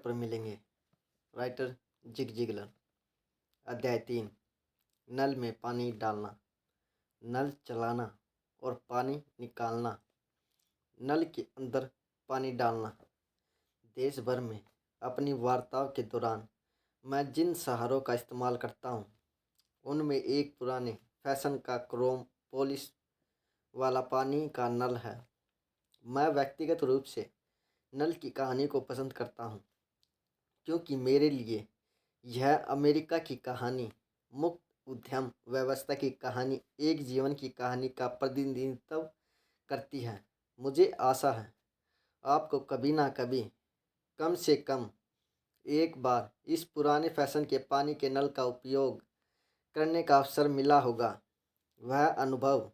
पर मिलेंगे। Writer Zig Ziglar. अध्याय 3। नल में पानी डालना, नल चलाना और पानी निकालना, नल के अंदर पानी डालना। देश भर में अपनी वार्ताओं के दौरान मैं जिन सहारों का इस्तेमाल करता हूँ उनमें एक पुराने फैशन का क्रोम पॉलिश वाला पानी का नल है। मैं व्यक्तिगत रूप से नल की कहानी को पसंद करता हूँ क्योंकि मेरे लिए यह अमेरिका की कहानी, मुक्त उद्यम व्यवस्था की कहानी, एक जीवन की कहानी का प्रतिनिधित्व करती है। मुझे आशा है आपको कभी ना कभी, कम से कम एक बार, इस पुराने फैशन के पानी के नल का उपयोग करने का अवसर मिला होगा। वह अनुभव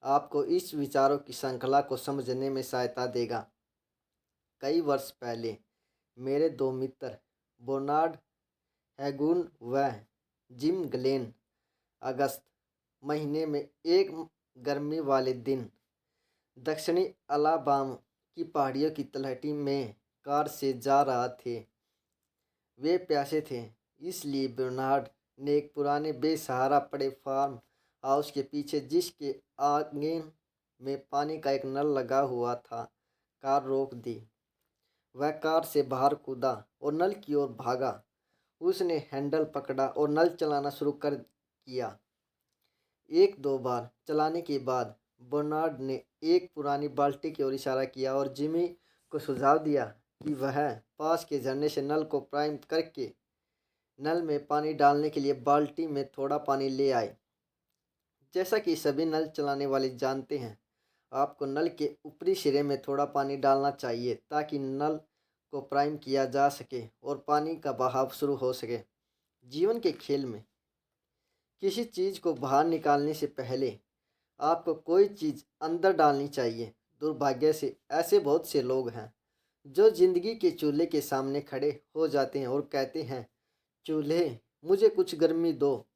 आपको इस विचारों की श्रृंखला को समझने में सहायता देगा। कई वर्ष पहले मेरे दो मित्र बर्नार्ड हैगुन व जिम ग्लेन अगस्त महीने में एक गर्मी वाले दिन दक्षिणी अलाबामा की पहाड़ियों की तलहटी में कार से जा रहा थे। वे प्यासे थे, इसलिए बर्नार्ड ने एक पुराने बेसहारा पड़े फार्म हाउस के पीछे, जिसके आंगन में पानी का एक नल लगा हुआ था, कार रोक दी। वह कार से बाहर कूदा और नल की ओर भागा। उसने हैंडल पकड़ा और नल चलाना शुरू कर किया। एक दो बार चलाने के बाद बर्नार्ड ने एक पुरानी बाल्टी की ओर इशारा किया और जिमी को सुझाव दिया कि वह पास के झरने से नल को प्राइम करके नल में पानी डालने के लिए बाल्टी में थोड़ा पानी ले आए। जैसा कि सभी नल चलाने वाले जानते हैं, आपको नल के ऊपरी सिरे में थोड़ा पानी डालना चाहिए ताकि नल को प्राइम किया जा सके और पानी का बहाव शुरू हो सके। जीवन के खेल में किसी चीज़ को बाहर निकालने से पहले आपको कोई चीज़ अंदर डालनी चाहिए। दुर्भाग्य से ऐसे बहुत से लोग हैं जो जिंदगी के चूल्हे के सामने खड़े हो जाते हैं और कहते हैं, चूल्हे मुझे कुछ गर्मी दो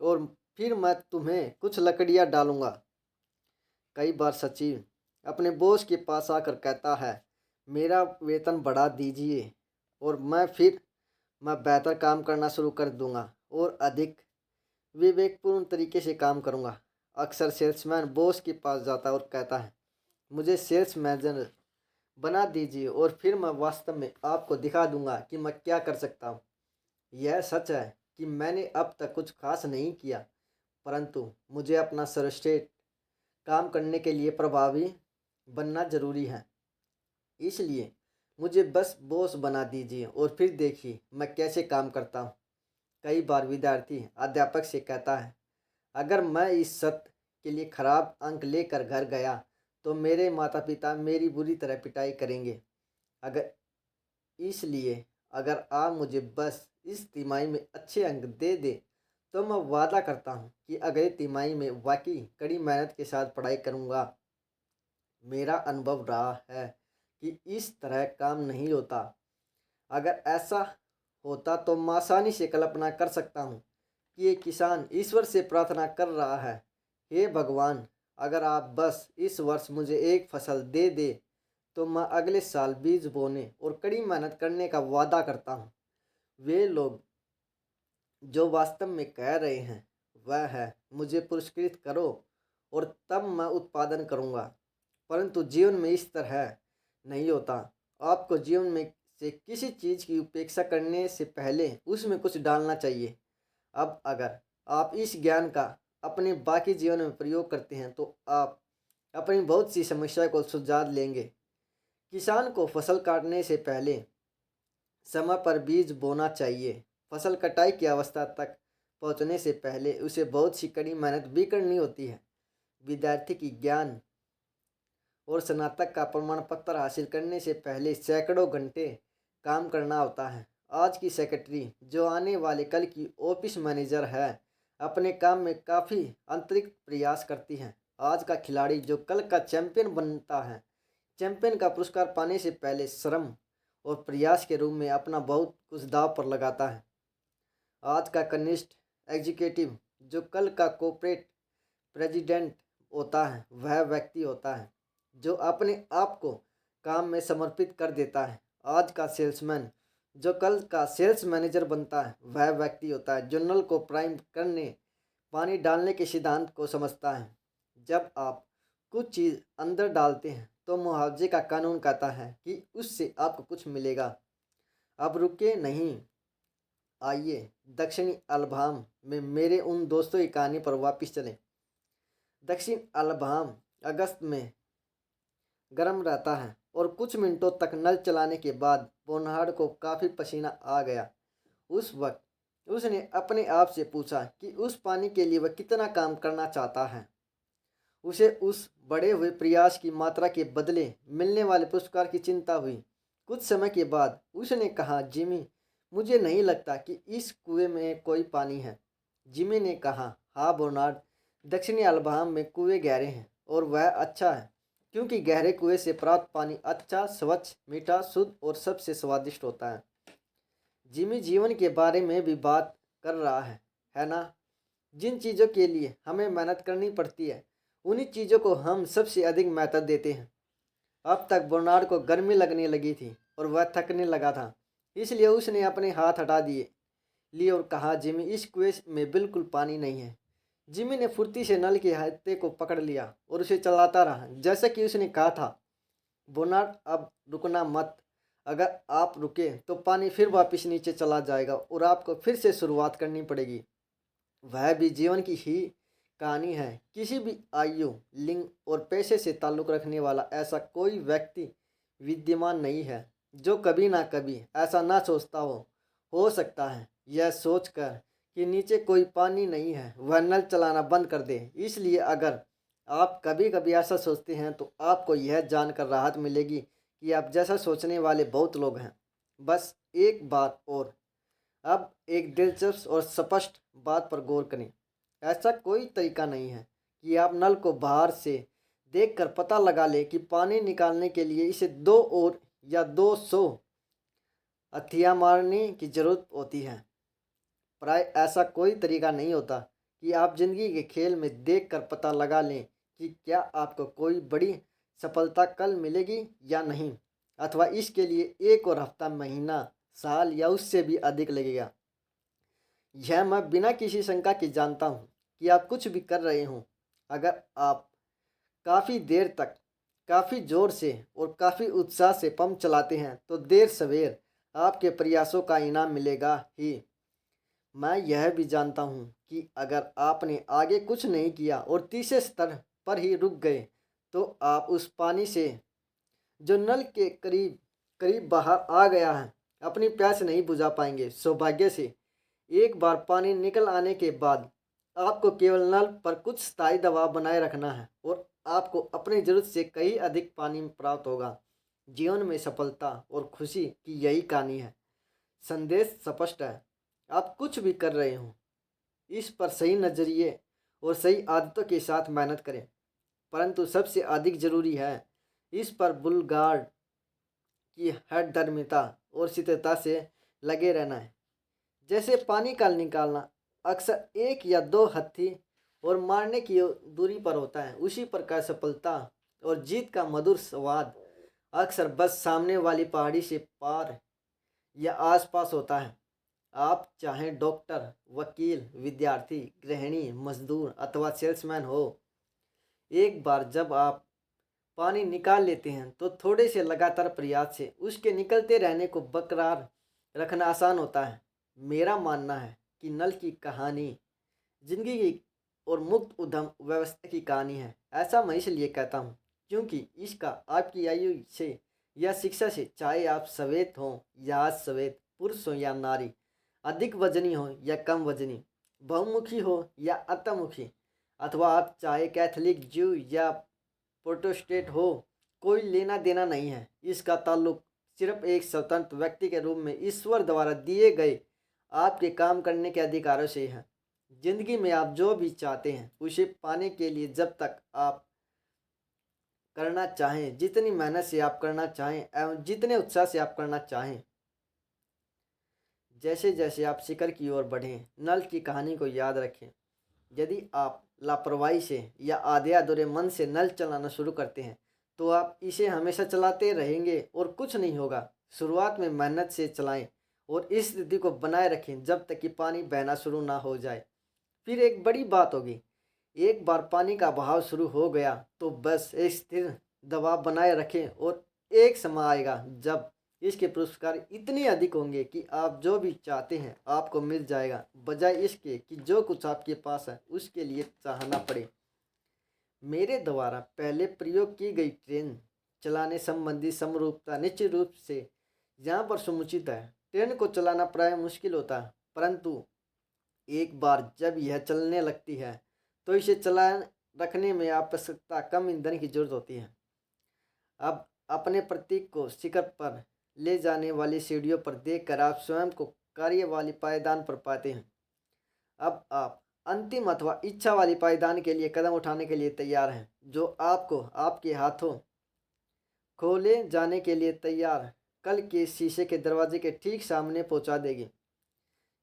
और फिर मैं तुम्हें कुछ लकड़ियाँ डालूंगा। कई बार सचिव अपने बॉस के पास आकर कहता है, मेरा वेतन बढ़ा दीजिए और मैं बेहतर काम करना शुरू कर दूंगा और अधिक विवेकपूर्ण तरीके से काम करूंगा। अक्सर सेल्समैन बॉस के पास जाता है और कहता है, मुझे सेल्स मैनेजर बना दीजिए और फिर मैं वास्तव में आपको दिखा दूंगा कि मैं क्या कर सकता हूँ। यह सच है कि मैंने अब तक कुछ खास नहीं किया, परंतु मुझे अपना सर्वश्रेष्ठ काम करने के लिए प्रभावी बनना जरूरी है। इसलिए मुझे बस बॉस बना दीजिए और फिर देखिए मैं कैसे काम करता हूँ। कई बार विद्यार्थी अध्यापक से कहता है, अगर मैं इस सत्र के लिए खराब अंक लेकर घर गया तो मेरे माता पिता मेरी बुरी तरह पिटाई करेंगे। अगर आप मुझे बस इस तिमाही में अच्छे अंक दे दे तो मैं वादा करता हूँ कि अगले तिमाही में वाकई कड़ी मेहनत के साथ पढ़ाई करूँगा। मेरा अनुभव रहा है कि इस तरह काम नहीं होता। अगर ऐसा होता तो मैं आसानी से कल्पना कर सकता हूँ कि एक किसान ईश्वर से प्रार्थना कर रहा है, हे भगवान, अगर आप बस इस वर्ष मुझे एक फसल दे दे तो मैं अगले साल बीज बोने और कड़ी मेहनत करने का वादा करता हूँ। वे लोग जो वास्तव में कह रहे हैं वह है, मुझे पुरस्कृत करो और तब मैं उत्पादन करूँगा। परंतु जीवन में इस तरह नहीं होता। आपको जीवन में से किसी चीज़ की उपेक्षा करने से पहले उसमें कुछ डालना चाहिए। अब अगर आप इस ज्ञान का अपने बाकी जीवन में प्रयोग करते हैं तो आप अपनी बहुत सी समस्या को सुलझा लेंगे। किसान को फसल काटने से पहले समय पर बीज बोना चाहिए। फसल कटाई की अवस्था तक पहुंचने से पहले उसे बहुत सी कड़ी मेहनत भी करनी होती है। विद्यार्थी की ज्ञान और स्नातक का प्रमाण पत्र हासिल करने से पहले सैकड़ों घंटे काम करना होता है। आज की सेक्रेटरी जो आने वाले कल की ऑफिस मैनेजर है, अपने काम में काफ़ी अतिरिक्त प्रयास करती हैं। आज का खिलाड़ी जो कल का चैंपियन बनता है, चैंपियन का पुरस्कार पाने से पहले श्रम और प्रयास के रूप में अपना बहुत कुछ दांव पर लगाता है। आज का कनिष्ठ एग्जीक्यूटिव जो कल का कॉर्पोरेट प्रेसिडेंट होता है, वह व्यक्ति होता है जो अपने आप को काम में समर्पित कर देता है। आज का सेल्समैन जो कल का सेल्स मैनेजर बनता है वह व्यक्ति होता है जो नल को प्राइम करने, पानी डालने के सिद्धांत को समझता है। जब आप कुछ चीज़ अंदर डालते हैं तो मुआवजे का कानून कहता है कि उससे आपको कुछ मिलेगा। अब रुके नहीं, आइए दक्षिणी अल्बाम में मेरे उन दोस्तों की कहानी पर वापस चलें। दक्षिण अल्बाम अगस्त में गर्म रहता है और कुछ मिनटों तक नल चलाने के बाद बोनहार्ड को काफ़ी पसीना आ गया। उस वक्त उसने अपने आप से पूछा कि उस पानी के लिए वह कितना काम करना चाहता है। उसे उस बढ़े हुए प्रयास की मात्रा के बदले मिलने वाले पुरस्कार की चिंता हुई। कुछ समय के बाद उसने कहा, जिमी, मुझे नहीं लगता कि इस कुएं में कोई पानी है। जिमी ने कहा, हाँ बोनार्ड, दक्षिणी अल्बाम में कुएं गहरे हैं और वह अच्छा है क्योंकि गहरे कुएं से प्राप्त पानी अच्छा, स्वच्छ, मीठा, शुद्ध और सबसे स्वादिष्ट होता है। जिमी जीवन के बारे में भी बात कर रहा है ना? जिन चीज़ों के लिए हमें मेहनत करनी पड़ती है उन्हीं चीज़ों को हम सबसे अधिक महत्व देते हैं। अब तक बर्नार्ड को गर्मी लगने लगी थी और वह थकने लगा था, इसलिए उसने अपने हाथ हटा लिए और कहा, जिमी, इस कुएं में बिल्कुल पानी नहीं है। जिमी ने फुर्ती से नल के हाथे को पकड़ लिया और उसे चलाता रहा जैसा कि उसने कहा था। बर्नार्ड, अब रुकना मत। अगर आप रुके तो पानी फिर वापस नीचे चला जाएगा और आपको फिर से शुरुआत करनी पड़ेगी। वह भी जीवन की ही कहानी है। किसी भी आयु, लिंग और पेशे से ताल्लुक़ रखने वाला ऐसा कोई व्यक्ति विद्यमान नहीं है जो कभी ना कभी ऐसा ना सोचता हो सकता है यह सोचकर कि नीचे कोई पानी नहीं है वह नल चलाना बंद कर दे। इसलिए अगर आप कभी कभी ऐसा सोचते हैं तो आपको यह जानकर राहत मिलेगी कि आप जैसा सोचने वाले बहुत लोग हैं। बस एक बात और, अब एक दिलचस्प और स्पष्ट बात पर गौर करें। ऐसा कोई तरीका नहीं है कि आप नल को बाहर से देखकर पता लगा लें कि पानी निकालने के लिए इसे 2 और या 200 हथिया मारने की ज़रूरत होती है। प्राय ऐसा कोई तरीका नहीं होता कि आप जिंदगी के खेल में देखकर पता लगा लें कि क्या आपको कोई बड़ी सफलता कल मिलेगी या नहीं, अथवा इसके लिए एक और हफ्ता, महीना, साल या उससे भी अधिक लगेगा। यह मैं बिना किसी शंका के जानता हूँ कि आप कुछ भी कर रहे हों। अगर आप काफ़ी देर तक, काफ़ी ज़ोर से और काफ़ी उत्साह से पंप चलाते हैं तो देर सवेर आपके प्रयासों का इनाम मिलेगा ही। मैं यह भी जानता हूँ कि अगर आपने आगे कुछ नहीं किया और तीसरे स्तर पर ही रुक गए तो आप उस पानी से जो नल के करीब करीब बाहर आ गया है अपनी प्यास नहीं बुझा पाएंगे। सौभाग्य से एक बार पानी निकल आने के बाद आपको केवल नल पर कुछ स्थायी दबाव बनाए रखना है और आपको अपनी ज़रूरत से कहीं अधिक पानी प्राप्त होगा। जीवन में सफलता और खुशी की यही कहानी है। संदेश स्पष्ट है। आप कुछ भी कर रहे हो, इस पर सही नज़रिए और सही आदतों के साथ मेहनत करें, परंतु सबसे अधिक ज़रूरी है इस पर बुलगार्ड की हठधर्मिता और स्थिरता से लगे रहना है। जैसे पानी का निकालना अक्सर 1 या 2 हथी और मारने की दूरी पर होता है, उसी प्रकार सफलता और जीत का मधुर स्वाद अक्सर बस सामने वाली पहाड़ी से पार या आसपास होता है। आप चाहें डॉक्टर, वकील, विद्यार्थी, गृहिणी, मजदूर अथवा सेल्समैन हो, एक बार जब आप पानी निकाल लेते हैं तो थोड़े से लगातार प्रयास से उसके निकलते रहने को बरकरार रखना आसान होता है। मेरा मानना है कि नल की कहानी जिंदगी की और मुक्त उद्यम व्यवस्था की कहानी है। ऐसा मैं इसलिए कहता हूँ क्योंकि इसका आपकी आयु से या शिक्षा से, चाहे आप श्वेत हों या श्वेत, पुरुष हो या नारी, अधिक वजनी हो या कम वजनी, बहुमुखी हो या अंतर्मुखी, अथवा आप चाहे कैथोलिक, ज्यू या प्रोटेस्टेंट हो, कोई लेना देना नहीं है। इसका ताल्लुक सिर्फ एक स्वतंत्र व्यक्ति के रूप में ईश्वर द्वारा दिए गए आपके काम करने के अधिकारों से है। जिंदगी में आप जो भी चाहते हैं उसे पाने के लिए जब तक आप करना चाहें, जितनी मेहनत से आप करना चाहें एवं जितने उत्साह से आप करना चाहें, जैसे जैसे आप शिखर की ओर बढ़ें, नल की कहानी को याद रखें। यदि आप लापरवाही से या आधे अधूरे मन से नल चलाना शुरू करते हैं तो आप इसे हमेशा चलाते रहेंगे और कुछ नहीं होगा। शुरुआत में मेहनत से चलाएं, और इस स्थिति को बनाए रखें जब तक कि पानी बहना शुरू ना हो जाए। फिर एक बड़ी बात होगी, एक बार पानी का बहाव शुरू हो गया तो बस एक स्थिर दबाव बनाए रखें और एक समय आएगा जब इसके पुरस्कार इतने अधिक होंगे कि आप जो भी चाहते हैं आपको मिल जाएगा, बजाय इसके कि जो कुछ आपके पास है उसके लिए चाहना पड़े। मेरे द्वारा पहले प्रयोग की गई ट्रेन चलाने संबंधी समरूपता निश्चित रूप से यहाँ पर समुचित है। ट्रेन को चलाना प्राय मुश्किल होता है, परंतु एक बार जब यह चलने लगती है तो इसे चला रखने में आवश्यकता कम ईंधन की जरूरत होती है। अब अपने प्रतीक को शिखर पर ले जाने वाली सीढ़ियों पर देखकर आप स्वयं को कार्य वाली पायदान पर पाते हैं। अब आप अंतिम अथवा इच्छा वाली पायदान के लिए कदम उठाने के लिए तैयार हैं, जो आपको आपके हाथों खोले जाने के लिए तैयार कल के शीशे के दरवाजे के ठीक सामने पहुंचा देगी।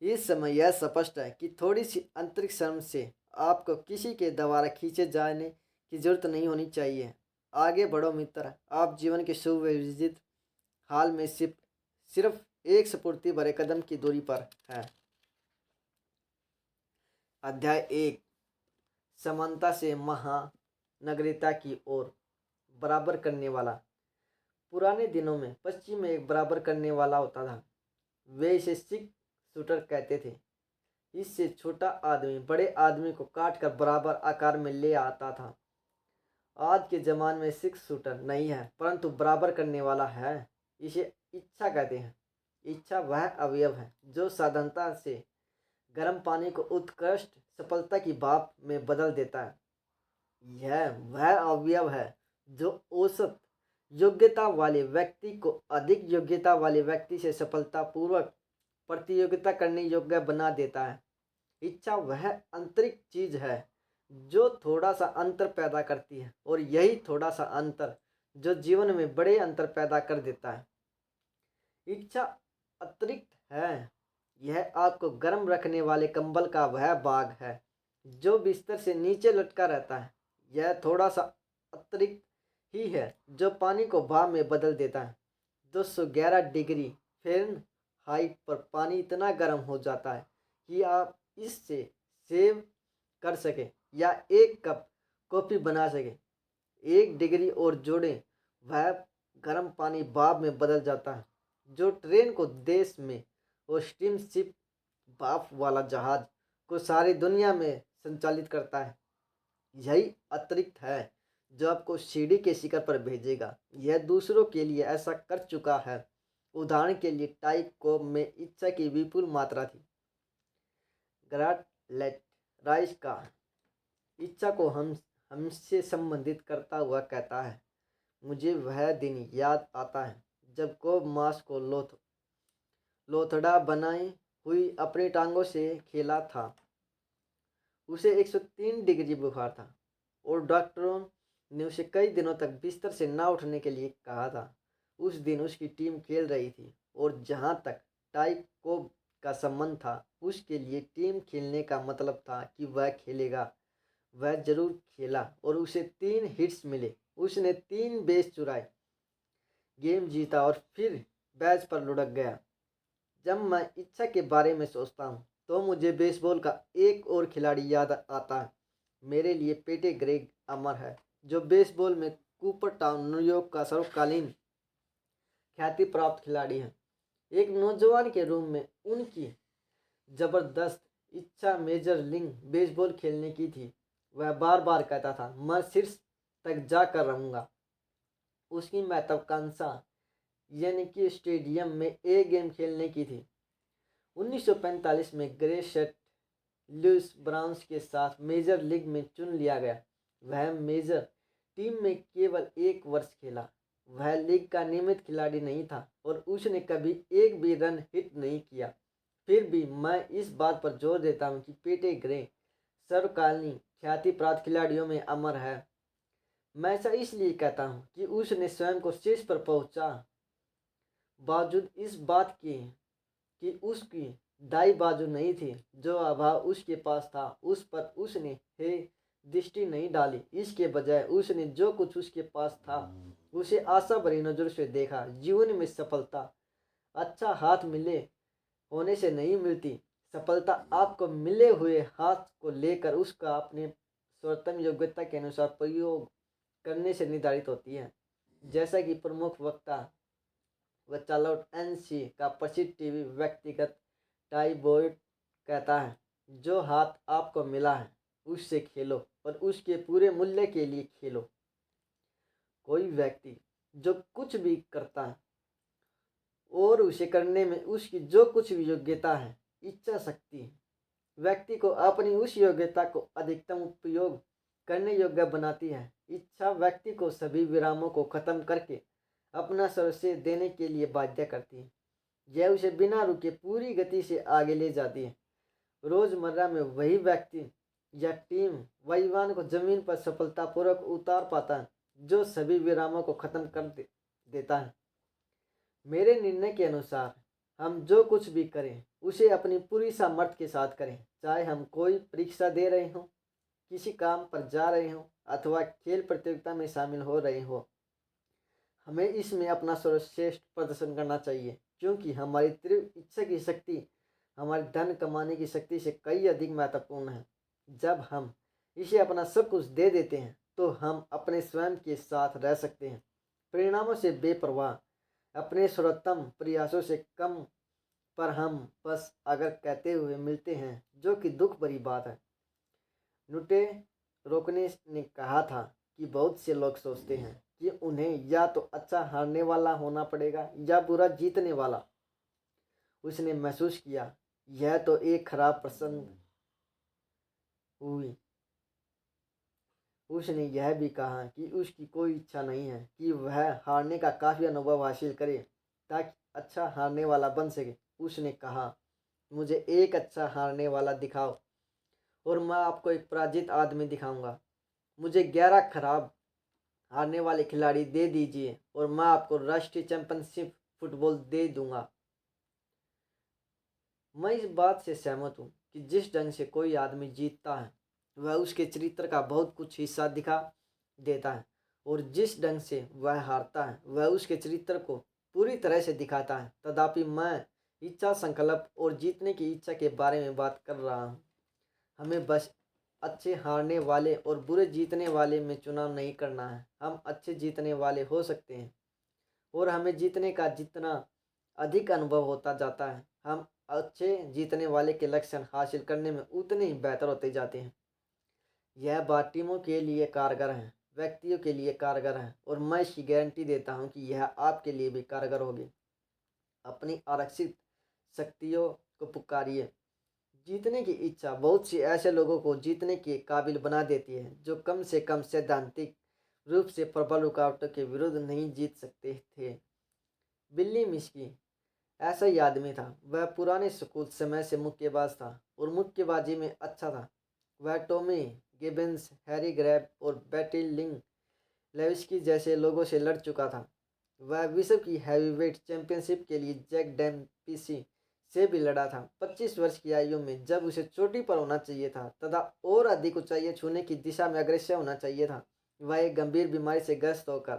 इस समय यह स्पष्ट है कि थोड़ी सी आंतरिक शर्म से आपको किसी के द्वारा खींचे जाने की जरूरत नहीं होनी चाहिए। आगे बढ़ो मित्र, आप जीवन के सुविदित हाल में सिर्फ एक स्फूर्ति भरे कदम की दूरी पर है। अध्याय 1, समानता से महानगरीयता की ओर। बराबर करने वाला। पुराने दिनों में पश्चिम में एक बराबर करने वाला होता था। वे इसे सिक्स शूटर कहते थे। इससे छोटा आदमी बड़े आदमी को काट कर बराबर आकार में ले आता था। आज के ज़माने में सिक्स शूटर नहीं है, परंतु बराबर करने वाला है। इसे इच्छा कहते हैं। इच्छा वह अवयव है जो साधारणता से गर्म पानी को उत्कृष्ट सफलता की भाप में बदल देता है। यह वह अवयव है जो औसत योग्यता वाले व्यक्ति को अधिक योग्यता वाले व्यक्ति से सफलतापूर्वक प्रतियोगिता करने योग्य बना देता है। इच्छा वह आंतरिक चीज है जो थोड़ा सा अंतर पैदा करती है, और यही थोड़ा सा अंतर जो जीवन में बड़े अंतर पैदा कर देता है। इच्छा अतिरिक्त है। यह आपको गर्म रखने वाले कंबल का वह भाग है जो बिस्तर से नीचे लटका रहता है। यह थोड़ा सा अतिरिक्त ही है जो पानी को भाप में बदल देता है। 211 डिग्री फ़ारेनहाइट पर पानी इतना गर्म हो जाता है कि आप इससे सेव कर सकें या एक कप कॉफ़ी बना सकें। 1 डिग्री और जोड़ें, वह गर्म पानी भाप में बदल जाता है जो ट्रेन को देश में और स्टीम शिप भाप वाला जहाज को सारी दुनिया में संचालित करता है। यही अतिरिक्त है जो आपको सीढ़ी के शिखर पर भेजेगा। यह दूसरों के लिए ऐसा कर चुका है। उदाहरण के लिए टाइकोब में इच्छा की विपुल मात्रा थी। ग्राटलेट राइस का इच्छा को हमसे संबंधित करता हुआ कहता है, मुझे वह दिन याद आता है जब कोब मांस को लोथड़ा बनाई हुई अपनी टांगों से खेला था। उसे 103 डिग्री बुखार था और डॉक्टरों ने उसे कई दिनों तक बिस्तर से ना उठने के लिए कहा था। उस दिन उसकी टीम खेल रही थी और जहाँ तक टाइकोब का संबंध था, उसके लिए टीम खेलने का मतलब था कि वह खेलेगा। वह जरूर खेला और उसे 3 हिट्स मिले। उसने 3 बेस चुराए, गेम जीता और फिर बैच पर लुढ़क गया। जब मैं इच्छा के बारे में सोचता हूँ तो मुझे बेसबॉल का एक और खिलाड़ी याद आता है। मेरे लिए पेटे ग्रेग अमर है, जो बेसबॉल में कूपर टाउन न्यूयॉर्क का सर्वकालीन ख्याति प्राप्त खिलाड़ी है। एक नौजवान के रूप में उनकी जबरदस्त इच्छा मेजर लीग बेसबॉल खेलने की थी। वह बार बार कहता था, मैं शीर्ष तक जाकर रहूँगा। उसकी महत्वाकांक्षा यानी स्टेडियम में एक गेम खेलने की थी। 1945 में ग्रे सेंट लुइस ब्राउन्स के साथ मेजर लीग में चुन लिया गया। वह मेजर टीम में केवल 1 वर्ष खेला। वह लीग का नियमित खिलाड़ी नहीं था और उसने कभी एक भी रन हिट नहीं किया। फिर भी मैं इस बात पर जोर देता हूँ कि पेटे ग्रे सर्वकालीन ख्याति प्राप्त खिलाड़ियों में अमर है। मैं ऐसा इसलिए कहता हूँ कि उसने स्वयं को शीर्ष पर पहुँचा, बावजूद इस बात के कि उसकी दाई बाजू नहीं थी। जो अभाव उसके पास था उस पर उसने दृष्टि नहीं डाली। इसके बजाय उसने जो कुछ उसके पास था उसे आशा भरी नजर से देखा। जीवन में सफलता, अच्छा हाथ मिले होने से नहीं मिलती। सफलता आपको मिले हुए हाथ को लेकर उसका अपने सर्वोत्तम योग्यता के अनुसार प्रयोग करने से निर्धारित होती है। जैसा कि प्रमुख वक्ता व चार्लोट एनसी का प्रसिद्ध टीवी व्यक्तिगत टाई बोर्ड कहता है, जो हाथ आपको मिला है उससे खेलो और उसके पूरे मूल्य के लिए खेलो। कोई व्यक्ति जो कुछ भी करता है और उसे करने में उसकी जो कुछ भी योग्यता है, इच्छा शक्ति है, व्यक्ति को अपनी उस योग्यता को अधिकतम उपयोग करने योग्य बनाती है। इच्छा व्यक्ति को सभी विरामों को खत्म करके अपना सर्वश्रेष्ठ देने के लिए बाध्य करती है। यह उसे बिना रुके पूरी गति से आगे ले जाती है। रोजमर्रा में वही व्यक्ति या टीम वही वाहन को जमीन पर सफलतापूर्वक उतार पाता है जो सभी विरामों को खत्म कर देता है। मेरे निर्णय के अनुसार हम जो कुछ भी करें उसे अपनी पूरी सामर्थ्य के साथ करें, चाहे हम कोई परीक्षा दे रहे हों, किसी काम पर जा रहे हों अथवा खेल प्रतियोगिता में शामिल हो रहे हों। हमें इसमें अपना सर्वश्रेष्ठ प्रदर्शन करना चाहिए, क्योंकि हमारी तीव्र इच्छा की शक्ति हमारे धन कमाने की शक्ति से कई अधिक महत्वपूर्ण है। जब हम इसे अपना सब कुछ दे देते हैं तो हम अपने स्वयं के साथ रह सकते हैं, परिणामों से बेपरवाह, अपने सर्वोत्तम प्रयासों से कम पर हम बस अगर कहते हुए मिलते हैं, जो कि दुख भरी बात है। नुटे रोकने ने कहा था कि बहुत से लोग सोचते हैं कि उन्हें या तो अच्छा हारने वाला होना पड़ेगा या बुरा जीतने वाला। उसने महसूस किया यह तो एक खराब प्रसंग हुई। उसने यह भी कहा कि उसकी कोई इच्छा नहीं है कि वह हारने का काफ़ी अनुभव हासिल करे ताकि अच्छा हारने वाला बन सके। उसने कहा, मुझे एक अच्छा हारने वाला दिखाओ और मैं आपको एक पराजित आदमी दिखाऊंगा। मुझे 11 खराब हारने वाले खिलाड़ी दे दीजिए और मैं आपको राष्ट्रीय चैंपियनशिप फुटबॉल दे दूंगा। मैं इस बात से सहमत हूँ कि जिस ढंग से कोई आदमी जीतता है वह उसके चरित्र का बहुत कुछ हिस्सा दिखा देता है, और जिस ढंग से वह हारता है वह उसके चरित्र को पूरी तरह से दिखाता है। तथापि मैं इच्छा, संकल्प और जीतने की इच्छा के बारे में बात कर रहा हूँ। हमें बस अच्छे हारने वाले और बुरे जीतने वाले में चुनाव नहीं करना है। हम अच्छे जीतने वाले हो सकते हैं और हमें जीतने का जितना अधिक अनुभव होता जाता है, हम अच्छे जीतने वाले के लक्षण हासिल करने में उतने ही बेहतर होते जाते हैं। यह बात टीमों के लिए कारगर है, व्यक्तियों के लिए कारगर है, और मैं इसकी गारंटी देता हूँ कि यह आपके लिए भी कारगर होगी। अपनी आरक्षित शक्तियों को पुकारिए। जीतने की इच्छा बहुत सी ऐसे लोगों को जीतने के काबिल बना देती है जो कम से कम सैद्धांतिक रूप से प्रबल रुकावटों के विरुद्ध नहीं जीत सकते थे। बिल्ली मिस्की ऐसा ही आदमी था। वह पुराने स्कूल समय से मुक्केबाज था और मुक्केबाजी में अच्छा था। वह टॉमी गिब्बंस, हैरी ग्रेब और बैटी लिंग लेविस्की जैसे लोगों से लड़ चुका था। वह विश्व की हैवीवेट चैंपियनशिप के लिए जैक डेम्पसी से भी लड़ा था। 25 वर्ष की आयु में जब उसे चोटी पर होना चाहिए था तथा और अधिक ऊंचाई छूने की दिशा में अग्रसर होना चाहिए था, वह एक गंभीर बीमारी से ग्रस्त होकर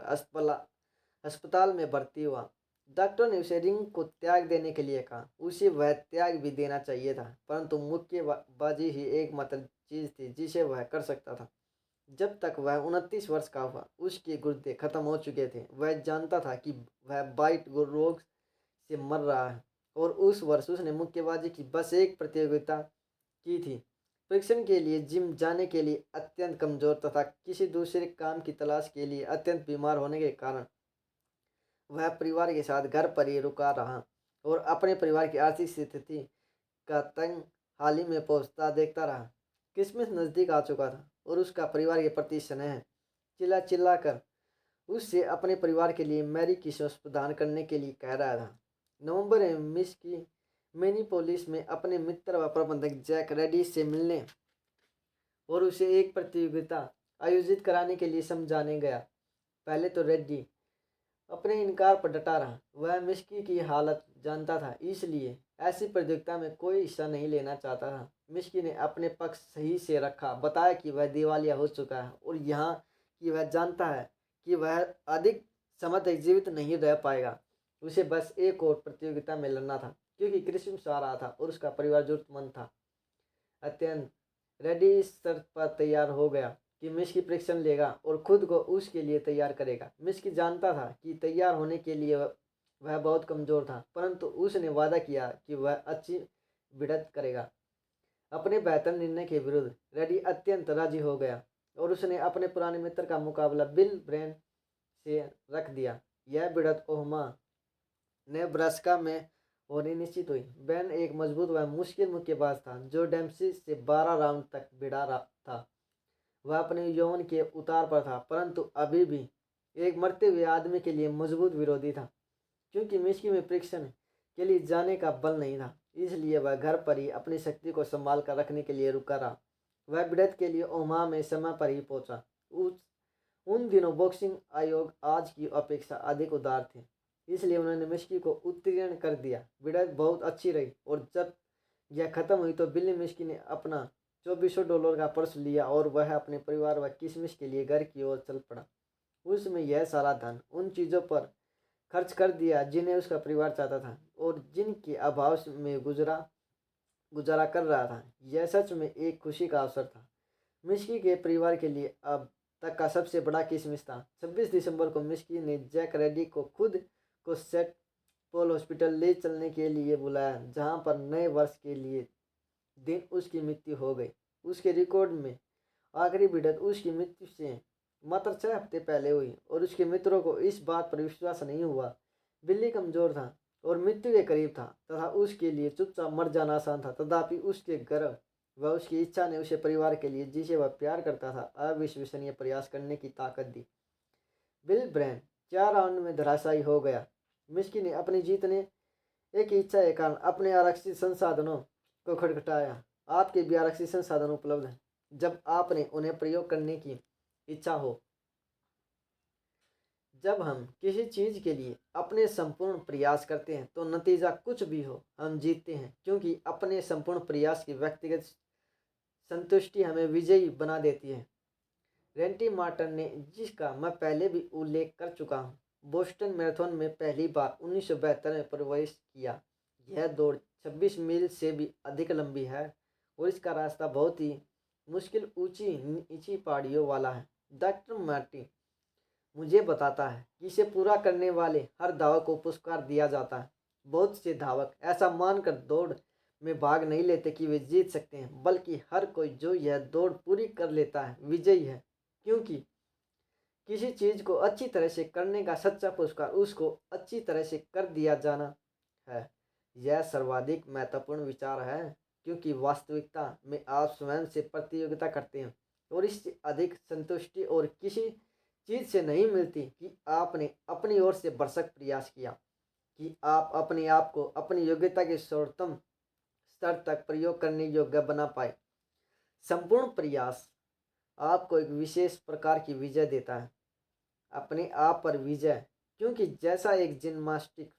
अस्पताल में भर्ती हुआ। डॉक्टर ने उसे रिंग को त्याग देने के लिए कहा। उसे वह त्याग भी देना चाहिए था, परंतु मुक्केबाजी ही एकमात्र चीज़ थी जिसे वह कर सकता था। जब तक वह 29 वर्ष का हुआ उसके गुर्दे खत्म हो चुके थे। वह जानता था कि वह बाइट रोग से मर रहा है और उस वर्ष उसने मुक्केबाजी की बस एक प्रतियोगिता की थी। परीक्षण के लिए जिम जाने के लिए अत्यंत कमजोर तथा किसी दूसरे काम की तलाश के लिए अत्यंत बीमार होने के कारण वह परिवार के साथ घर पर ही रुका रहा और अपने परिवार की आर्थिक स्थिति का तंग हाल में पहुंचता देखता रहा। क्रिसमस नज़दीक आ चुका था और उसका परिवार के प्रति स्नेह चिल्ला चिल्ला कर उससे अपने परिवार के लिए मैरी क्रिसमस प्रदान करने के लिए कह रहा था। नवंबर में मिस की मिनीपोलिस में अपने मित्र व प्रबंधक जैक रेडी से मिलने और उसे एक प्रतियोगिता आयोजित कराने के लिए समझाने गया। पहले तो रेड्डी अपने इनकार पर डटा रहा। वह मिस्की की हालत जानता था, इसलिए ऐसी प्रतियोगिता में कोई हिस्सा नहीं लेना चाहता था। मिस्की ने अपने पक्ष सही से रखा, बताया कि वह दिवालिया हो चुका है और यहाँ कि वह जानता है कि वह अधिक समय तक जीवित नहीं रह पाएगा। उसे बस एक और प्रतियोगिता में लड़ना था। क्योंकि क्रिसमस आ रहा था और उसका परिवार जरूरतमंद था। अत्यंत रेडी इस शर्त पर तैयार हो गया कि मिस्की परीक्षण लेगा और खुद को उसके लिए तैयार करेगा। मिस्की जानता था कि तैयार होने के लिए वह बहुत कमज़ोर था, परंतु उसने वादा किया कि वह अच्छी बढ़त करेगा। अपने बेहतर निर्णय के विरुद्ध रेडी अत्यंत राजी हो गया और उसने अपने पुराने मित्र का मुकाबला बिल ब्रेन से रख दिया। यह बढ़त ओमाहा नेब्रास्का में होनी निश्चित हुई। बेन एक मजबूत व मुश्किल मुक्केबाज था जो डेम्पसी से 12 राउंड तक भिड़ा था। वह अपने यौवन के उतार पर था, परंतु अभी भी एक मरते हुए आदमी के लिए मजबूत विरोधी था। क्योंकि मिस्की में परीक्षण के लिए जाने का बल नहीं था, इसलिए वह घर पर ही अपनी शक्ति को संभाल कर रखने के लिए रुका रहा। वह बढ़त के लिए ओमाहा में समय पर ही पहुंचा। उन दिनों बॉक्सिंग आयोग आज की अपेक्षा अधिक उदार थे, इसलिए उन्होंने मिस्की को उत्तीर्ण कर दिया। बढ़त बहुत अच्छी रही और जब यह खत्म हुई तो बिली मिस्की ने अपना $2400 का पर्स लिया और वह अपने परिवार व किशमिश के लिए घर की ओर चल पड़ा। उसमें यह सारा धन उन चीज़ों पर खर्च कर दिया जिन्हें उसका परिवार चाहता था और जिनके अभाव में गुजारा कर रहा था। यह सच में एक खुशी का अवसर था मिस्की के परिवार के लिए। अब तक का सबसे बड़ा किशमिश था। 26 दिसंबर को मिस्की ने जैक रेडी को खुद को सेंट पॉल हॉस्पिटल ले चलने के लिए बुलाया, जहां पर नए वर्ष के लिए दिन उसकी मृत्यु हो गई। उसके रिकॉर्ड में आखिरी बढ़त उसकी मृत्यु से मात्र 6 हफ्ते पहले हुई और उसके मित्रों को इस बात पर विश्वास नहीं हुआ। बिल्ली कमजोर था और मृत्यु के करीब था तथा उसके लिए चुपचाप मर जाना आसान था। तथापि उसके गर्व व उसकी इच्छा ने उसे परिवार के लिए, जिसे वह प्यार करता था, अविश्वसनीय प्रयास करने की ताकत दी। बिल ब्रेन 4 राउंड में धराशायी हो गया। मिस्की ने अपनी जीतने एक इच्छा के कारण अपने आरक्षित संसाधनों को खटखटाया। आपके भी आरक्षित संसाधन उपलब्ध हैं जब आपने उन्हें प्रयोग करने की इच्छा हो। जब हम किसी चीज़ के लिए अपने संपूर्ण प्रयास करते हैं तो नतीजा कुछ भी हो, हम जीतते हैं, क्योंकि अपने संपूर्ण प्रयास की व्यक्तिगत संतुष्टि हमें विजयी बना देती है। रैंडी मार्टन ने, जिसका मैं पहले भी उल्लेख कर चुका हूँ, बोस्टन मैराथन में पहली बार 1972 में प्रवेश किया। यह दौड़ 26 मील से भी अधिक लंबी है और इसका रास्ता बहुत ही मुश्किल, ऊंची नीची पहाड़ियों वाला है। डॉक्टर मार्टी मुझे बताता है कि इसे पूरा करने वाले हर धावक को पुरस्कार दिया जाता है। बहुत से धावक ऐसा मानकर दौड़ में भाग नहीं लेते कि वे जीत सकते हैं, बल्कि हर कोई जो यह दौड़ पूरी कर लेता है विजयी है, क्योंकि किसी चीज़ को अच्छी तरह से करने का सच्चा पुरस्कार उसको अच्छी तरह से कर दिया जाना है। यह सर्वाधिक महत्वपूर्ण विचार है, क्योंकि वास्तविकता में आप स्वयं से प्रतियोगिता करते हैं और इससे अधिक संतुष्टि और किसी चीज़ से नहीं मिलती कि आपने अपनी ओर से भरसक प्रयास किया, कि आप अपने आप को अपनी योग्यता के सर्वोत्तम स्तर तक प्रयोग करने योग्य बना पाए। संपूर्ण प्रयास आपको एक विशेष प्रकार की विजय देता है, अपने आप पर विजय, क्योंकि जैसा एक जिम्नास्टिक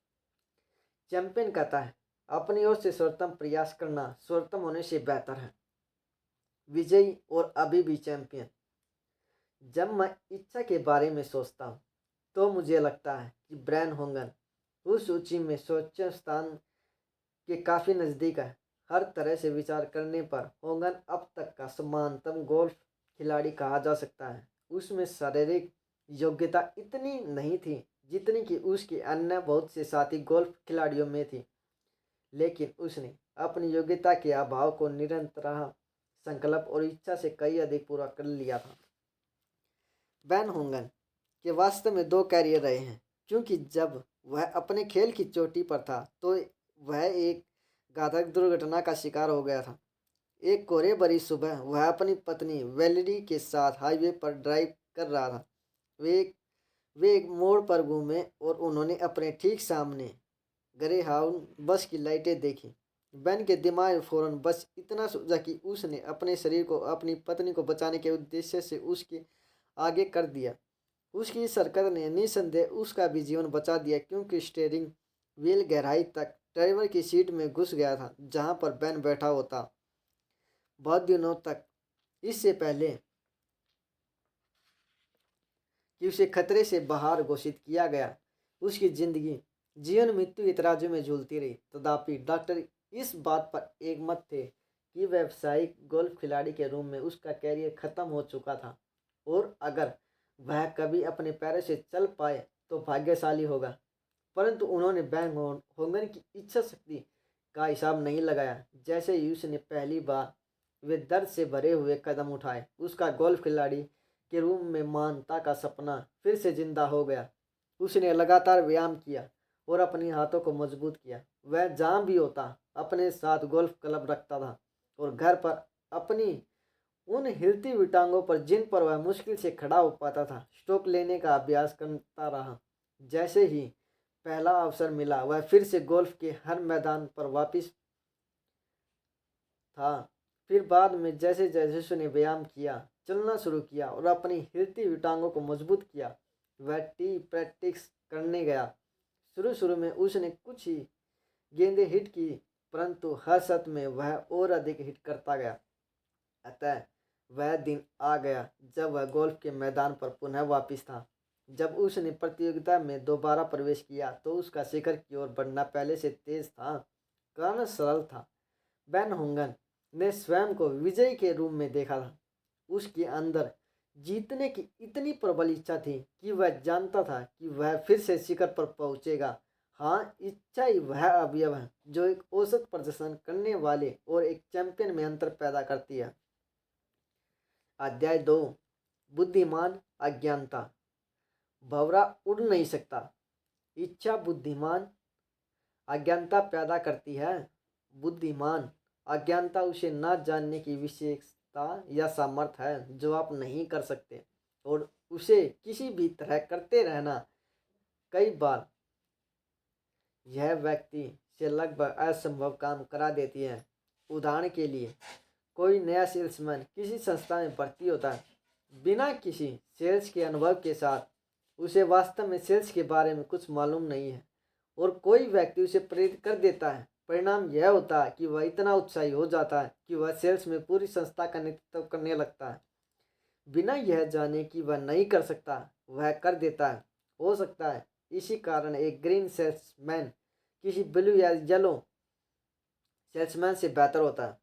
चैंपियन कहता है, अपनी ओर से सर्वोत्तम प्रयास करना सर्वोत्तम होने से बेहतर है। विजयी और अभी भी चैंपियन। जब मैं इच्छा के बारे में सोचता हूँ तो मुझे लगता है कि ब्रायन होगन उस सूची में सोच स्थान के काफ़ी नज़दीक है। हर तरह से विचार करने पर होगन अब तक का समानतम गोल्फ खिलाड़ी कहा जा सकता है। उसमें शारीरिक योग्यता इतनी नहीं थी जितनी कि उसके अन्य बहुत से साथी गोल्फ खिलाड़ियों में थी, लेकिन उसने अपनी योग्यता के अभाव को निरंतर संकल्प और इच्छा से कई अधिक पूरा कर लिया था। बेन होगन के वास्तव में 2 कैरियर रहे हैं, क्योंकि जब वह अपने खेल की चोटी पर था तो वह एक घातक दुर्घटना का शिकार हो गया था। एक कोहरे भरी सुबह वह अपनी पत्नी वेलेरी के साथ हाईवे पर ड्राइव कर रहा था। वे एक मोड़ पर घूमे और उन्होंने अपने ठीक सामने ग्रेहाउंड बस की लाइटें देखी। बेन के दिमाग में फौरन बस इतना सूझा कि उसने अपने शरीर को अपनी पत्नी को बचाने के उद्देश्य से उसके आगे कर दिया। उसकी इस हरकत ने निसंदेह उसका भी जीवन बचा दिया, क्योंकि स्टीयरिंग व्हील गहराई तक ड्राइवर की सीट में घुस गया था जहां पर बेन बैठा होता। बहुत दिनों तक इससे पहले कि उसे खतरे से बाहर घोषित किया गया, उसकी जिंदगी जीवन मृत्यु के तराजू में झूलती रही। तथापि डॉक्टर इस बात पर एकमत थे कि व्यावसायिक गोल्फ खिलाड़ी के रूप में उसका कैरियर खत्म हो चुका था और अगर वह कभी अपने पैरों से चल पाए तो भाग्यशाली होगा। परंतु उन्होंने बेन होगन की इच्छा शक्ति का हिसाब नहीं लगाया। जैसे ही उसने पहली बार वे दर्द से भरे हुए कदम उठाए, उसका गोल्फ खिलाड़ी के रूप में महानता का सपना फिर से जिंदा हो गया। उसने लगातार व्यायाम किया और अपने हाथों को मजबूत किया। वह जहाँ भी होता अपने साथ गोल्फ क्लब रखता था और घर पर अपनी उन हिलती हुई टांगों पर जिन पर वह मुश्किल से खड़ा हो पाता था स्ट्रोक लेने का अभ्यास करता रहा। जैसे ही पहला अवसर मिला वह फिर से गोल्फ के हर मैदान पर वापस था। फिर बाद में जैसे जैसे उसने व्यायाम किया, चलना शुरू किया और अपनी हिलती हुई टांगों को मजबूत किया, वह टी प्रैक्टिस करने गया। शुरू शुरू में उसने कुछ ही गेंदें हिट की, परंतु हर शत में वह और अधिक हिट करता गया। अतः वह दिन आ गया जब वह गोल्फ के मैदान पर पुनः वापस था। जब उसने प्रतियोगिता में दोबारा प्रवेश किया तो उसका शिखर की ओर बढ़ना पहले से तेज था। कारण सरल था, बेन होगन ने स्वयं को विजयी के रूप में देखा था। उसके अंदर जीतने की इतनी प्रबल इच्छा थी कि वह जानता था कि वह फिर से शिखर पर पहुंचेगा। हाँ, इच्छा ही वह अवयव है जो एक औसत प्रदर्शन करने वाले और एक चैंपियन में अंतर पैदा करती है। अध्याय 2, बुद्धिमान अज्ञानता। भंवरा उड़ नहीं सकता। इच्छा बुद्धिमान अज्ञानता पैदा करती है। बुद्धिमान अज्ञानता उसे न जानने की विशेषता या सामर्थ्य है जो आप नहीं कर सकते और उसे किसी भी तरह करते रहना। कई बार यह व्यक्ति से लगभग असंभव काम करा देती है। उदाहरण के लिए, कोई नया सेल्समैन किसी संस्था में भर्ती होता है। बिना किसी सेल्स के अनुभव के साथ उसे वास्तव में सेल्स के बारे में कुछ मालूम नहीं है और कोई व्यक्ति उसे प्रेरित कर देता है। परिणाम यह होता है कि वह इतना उत्साही हो जाता है कि वह सेल्स में पूरी संस्था का नेतृत्व करने लगता है। बिना यह जाने कि वह नहीं कर सकता, वह कर देता है। हो सकता है इसी कारण एक ग्रीन सेल्समैन किसी ब्लू या येलो सेल्समैन से बेहतर होता है।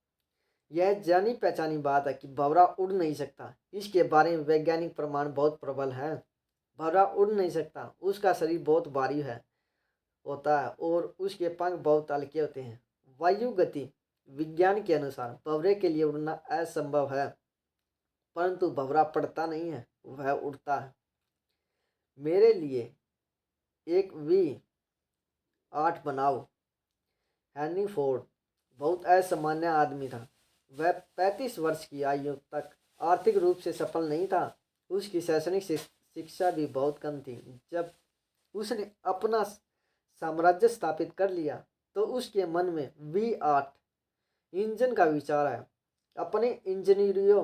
यह जानी पहचानी बात है कि भंवरा उड़ नहीं सकता। इसके बारे में वैज्ञानिक प्रमाण बहुत प्रबल है। भंवरा उड़ नहीं सकता, उसका शरीर बहुत भारी होता है और उसके पंख बहुत हल्के होते हैं। वायु गति विज्ञान के अनुसार भंवरे के लिए उड़ना असंभव है, परंतु भंवरा पड़ता नहीं है, वह उड़ता है। मेरे लिए एक V8 बनाओ। हेनरी फोर्ड बहुत असामान्य आदमी था। वह 35 वर्ष की आयु तक आर्थिक रूप से सफल नहीं था। उसकी शैक्षणिक शिक्षा भी बहुत कम थी। जब उसने अपना साम्राज्य स्थापित कर लिया तो उसके मन में V8 इंजन का विचार आया। अपने इंजीनियरों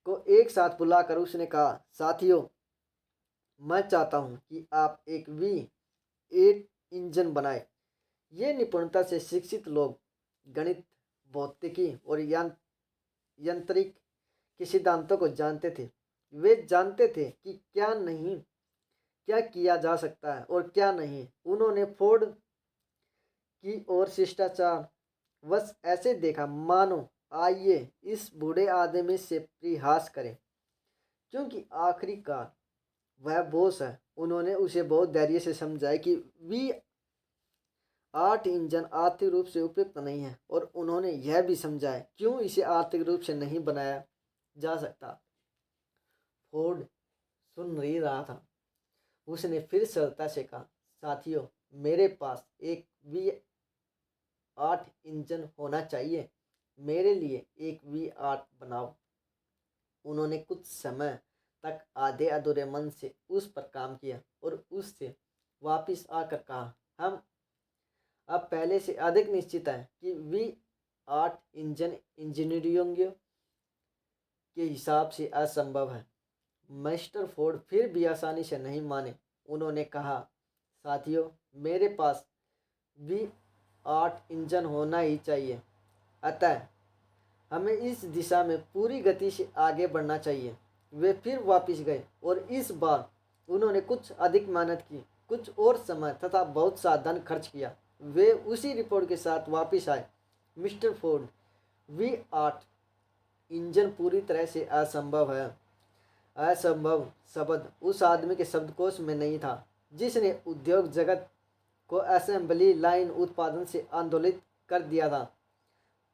को एक साथ बुलाकर उसने कहा, साथियों, मैं चाहता हूं कि आप एक V8 इंजन बनाए। ये निपुणता से शिक्षित लोग गणित, भौतिकी और यांत्रिक के सिद्धांतों को जानते थे। वे जानते थे कि क्या किया जा सकता है और क्या नहीं। उन्होंने फोर्ड की ओर शिष्टाचार बस ऐसे देखा मानो आइए इस बूढ़े आदमी से परिहास करें, क्योंकि आखिरकार वह बॉस है। उन्होंने उसे बहुत धैर्य से समझाया कि V8 इंजन आर्थिक रूप से उपयुक्त नहीं है और उन्होंने यह भी समझाया क्यों इसे आर्थिक रूप से नहीं बनाया जा सकता। फोर्ड सुन नहीं रहा था। उसने फिर सरलता से कहा, साथियों, मेरे पास एक V8 इंजन होना चाहिए। मेरे लिए एक V8 बनाओ। उन्होंने कुछ समय तक आधे अधूरे मन से उस पर काम किया और उससे वापस आकर कहा, हम अब पहले से अधिक निश्चित है कि V8 इंजन इंजीनियरिंग के हिसाब से असंभव है। मिस्टर फोर्ड फिर भी आसानी से नहीं माने। उन्होंने कहा, साथियों, मेरे पास V8 इंजन होना ही चाहिए। अतः हमें इस दिशा में पूरी गति से आगे बढ़ना चाहिए। वे फिर वापस गए और इस बार उन्होंने कुछ अधिक मेहनत की। कुछ और समय तथा बहुत सा धन खर्च किया। वे उसी रिपोर्ट के साथ वापस आए। मिस्टर फोर्ड, V8 इंजन पूरी तरह से असंभव है। असंभव शब्द उस आदमी के शब्दकोश में नहीं था जिसने उद्योग जगत को असेंबली लाइन उत्पादन से आंदोलित कर दिया था।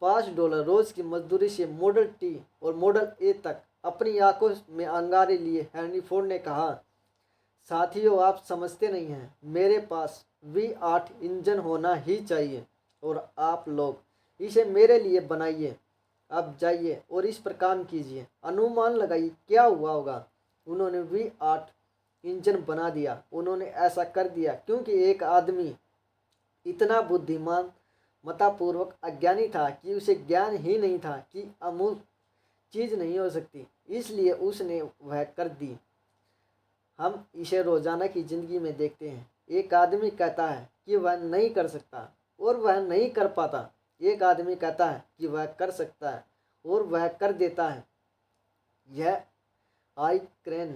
$5 रोज की मजदूरी से मॉडल टी और मॉडल ए तक अपनी आंखों में अंगारे लिए हेनरी फोर्ड ने कहा, साथियों, आप समझते नहीं हैं, मेरे पास V8 इंजन होना ही चाहिए और आप लोग इसे मेरे लिए बनाइए। अब जाइए और इस पर काम कीजिए। अनुमान लगाइए क्या हुआ होगा। उन्होंने V8 इंजन बना दिया। उन्होंने ऐसा कर दिया क्योंकि एक आदमी इतना बुद्धिमान मतापूर्वक अज्ञानी था कि उसे ज्ञान ही नहीं था कि अमूल चीज़ नहीं हो सकती, इसलिए उसने वह कर दी। हम इसे रोजाना की जिंदगी में देखते हैं। एक आदमी कहता है कि वह नहीं कर सकता और वह नहीं कर पाता। एक आदमी कहता है कि वह कर सकता है और वह कर देता है। यह आई क्रेन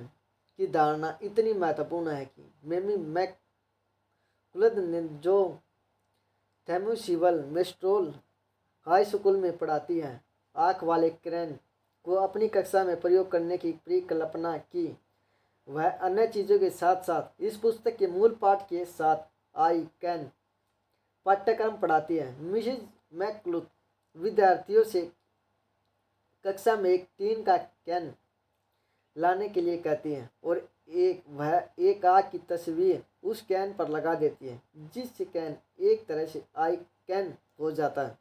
की धारणा इतनी महत्वपूर्ण है कि मेमी मैककुलद ने, जो थैम्यूसिवल मेस्ट्रोल हाई स्कूल में पढ़ाती है, आँख वाले क्रेन को अपनी कक्षा में प्रयोग करने की परिकल्पना की। वह अन्य चीज़ों के साथ साथ इस पुस्तक के मूल पाठ के साथ आई कैन पाठ्यक्रम पढ़ाती है। मिसेज मैककुलद विद्यार्थियों से कक्षा में एक टीन का कैन लाने के लिए कहती है और वह एक आग की तस्वीर उस कैन पर लगा देती है, जिससे कैन एक तरह से आई कैन हो जाता है।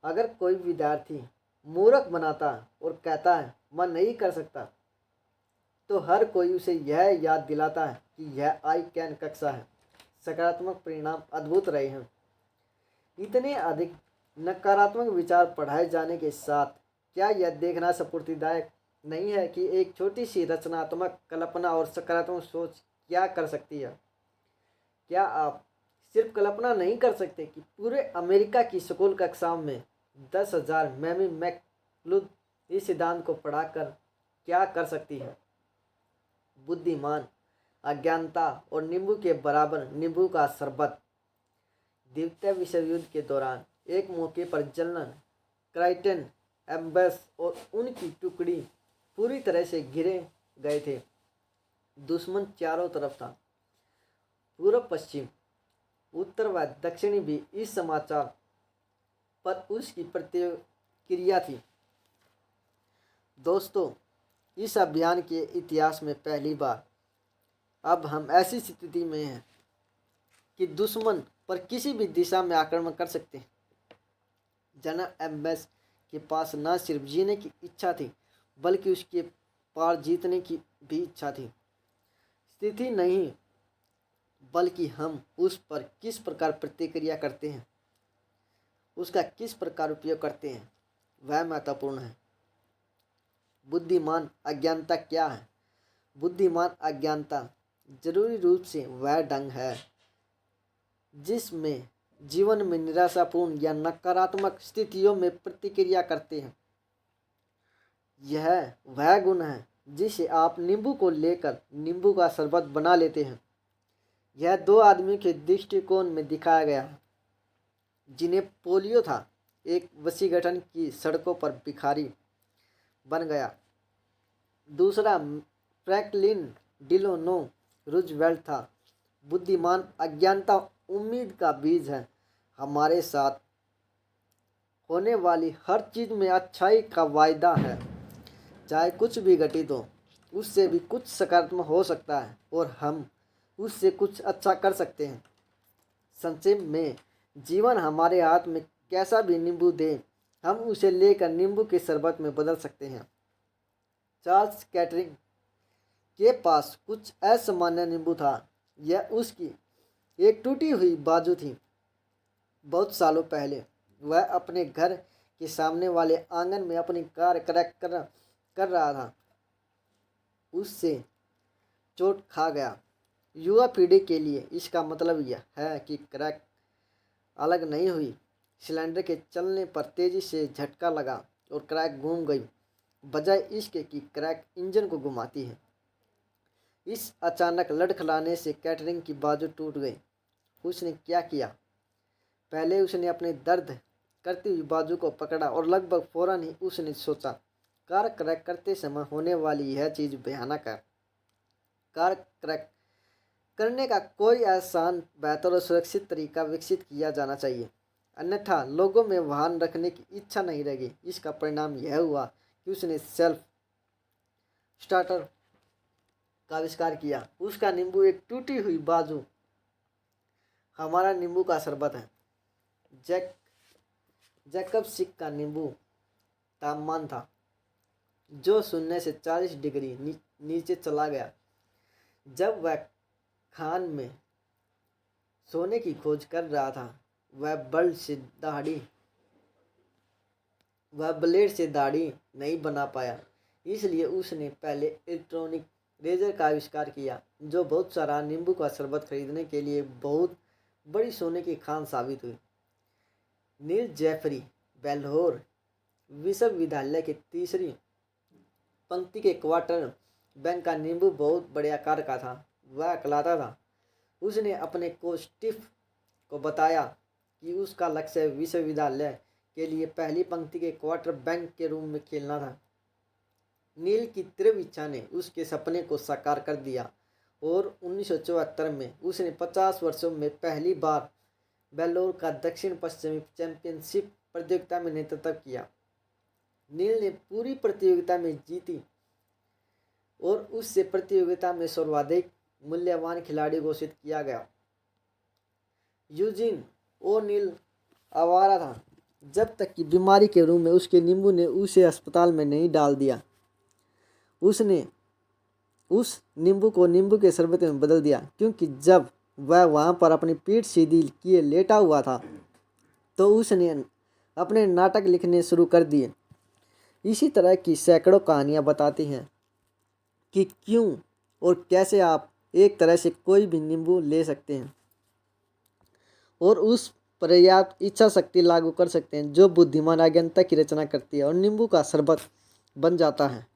अगर कोई विद्यार्थी मूर्ख बनाता और कहता है मैं नहीं कर सकता, तो हर कोई उसे यह याद दिलाता है कि यह आई कैन कक्षा है। सकारात्मक परिणाम अद्भुत रहे हैं। इतने अधिक नकारात्मक विचार पढ़ाए जाने के साथ क्या यह देखना स्फूर्तिदायक नहीं है कि एक छोटी सी रचनात्मक कल्पना और सकारात्मक सोच क्या कर सकती है। क्या आप सिर्फ कल्पना नहीं कर सकते कि पूरे अमेरिका की स्कूल कक्षाओं में 10,000 मेमी मैककुलद इस सिद्धांत को पढ़ाकर क्या कर सकती है। बुद्धिमान अज्ञानता और नींबू के बराबर नींबू का शरबत। द्वितीय विश्व युद्ध के दौरान एक मौके पर जनरल क्राइटन एम्बस और उनकी टुकड़ी पूरी तरह से घिरे गए थे। दुश्मन चारों तरफ था। पूर्व पश्चिम उत्तर व दक्षिणी भी इस समाचार पर उसकी प्रतिक्रिया थी। दोस्तों, इस अभियान के इतिहास में पहली बार अब हम ऐसी स्थिति में हैं कि दुश्मन पर किसी भी दिशा में आक्रमण कर सकते हैं। जनरल एम्बस के पास न सिर्फ जीने की इच्छा थी, बल्कि उसके पार जीतने की भी इच्छा थी। स्थिति नहीं, बल्कि हम उस पर किस प्रकार प्रतिक्रिया करते हैं, उसका किस प्रकार उपयोग करते हैं, वह महत्वपूर्ण है। बुद्धिमान अज्ञानता क्या है? बुद्धिमान अज्ञानता जरूरी रूप से वह ढंग है जिसमें जीवन में निराशापूर्ण या नकारात्मक स्थितियों में प्रतिक्रिया करते हैं। यह वह गुण है जिसे आप नींबू को लेकर नींबू का शरबत बना लेते हैं। यह दो आदमियों के दृष्टिकोण में दिखाया गया है जिन्हें पोलियो था। एक वशीकरण की सड़कों पर भिखारी बन गया। दूसरा फ्रैंकलिन डिलानो रूजवेल्ट था। बुद्धिमान अज्ञानता उम्मीद का बीज है। हमारे साथ होने वाली हर चीज़ में अच्छाई का वायदा है। चाहे कुछ भी घटित हो, उससे भी कुछ सकारात्मक हो सकता है और हम उससे कुछ अच्छा कर सकते हैं। संक्षेप में, जीवन हमारे हाथ में कैसा भी नींबू दे, हम उसे लेकर नींबू के शरबत में बदल सकते हैं। चार्ल्स कैटरिंग के पास कुछ असामान्य नींबू था। यह उसकी एक टूटी हुई बाजू थी। बहुत सालों पहले वह अपने घर के सामने वाले आंगन में अपनी कार क्रैक कर रहा था। उससे चोट खा गया। युवा पीढ़ी के लिए इसका मतलब यह है कि क्रैक अलग नहीं हुई। सिलेंडर के चलने पर तेजी से झटका लगा और क्रैक घूम गई, बजाय इसके कि क्रैक इंजन को घुमाती है। इस अचानक लड़खड़ाने से कैटरिंग की बाजू टूट गई। उसने क्या किया? पहले उसने अपने दर्द करती हुई बाजू को पकड़ा और लगभग फौरन ही उसने सोचा, कार क्रैक करते समय होने वाली यह चीज़ भयानक है। कार क्रैक करने का कोई आसान, बेहतर और सुरक्षित तरीका विकसित किया जाना चाहिए, अन्यथा लोगों में वाहन रखने की इच्छा नहीं रहेगी। इसका परिणाम यह हुआ कि उसने सेल्फ स्टार्टर का आविष्कार किया। उसका नींबू एक टूटी हुई बाजू हमारा नींबू का शरबत है। जैकब सिक का नींबू तापमान था जो 0 से 40 डिग्री नीचे चला गया। जब वह खान में सोने की खोज कर रहा था, वह ब्लेड से दाढ़ी नहीं बना पाया। इसलिए उसने पहले इलेक्ट्रॉनिक रेजर का आविष्कार किया, जो बहुत सारा नींबू का शरबत खरीदने के लिए बहुत बड़ी सोने की खान साबित हुई। नील जेफरी बेल्होर विश्वविद्यालय के तीसरी पंक्ति के क्वार्टर बैंक का नींबू बहुत बड़े आकार का था। वह अकलाता था। उसने अपने को स्टीफ को बताया कि उसका लक्ष्य विश्वविद्यालय के लिए पहली पंक्ति के क्वार्टर बैंक के रूप में खेलना था। नील की तीव्र इच्छा ने उसके सपने को साकार कर दिया और 1974 में उसने 50 वर्षों में पहली बार बेल्लोर का दक्षिण पश्चिमी चैंपियनशिप प्रतियोगिता में नेतृत्व किया। नील ने पूरी प्रतियोगिता में जीती और उससे प्रतियोगिता में सर्वाधिक मूल्यवान खिलाड़ी घोषित किया गया। यूजीन ओ'नील आवारा था जब तक कि बीमारी के रूप में उसके नींबू ने उसे अस्पताल में नहीं डाल दिया। उसने उस नींबू को नींबू के शरबत में बदल दिया, क्योंकि जब वह वहाँ पर अपनी पीठ सीधी किए लेटा हुआ था तो उसने अपने नाटक लिखने शुरू कर दिए। इसी तरह की सैकड़ों कहानियाँ बताती हैं कि क्यों और कैसे आप एक तरह से कोई भी नींबू ले सकते हैं और उस पर्याप्त इच्छा शक्ति लागू कर सकते हैं जो बुद्धिमान अज्ञानता की रचना करती है और नींबू का शरबत बन जाता है।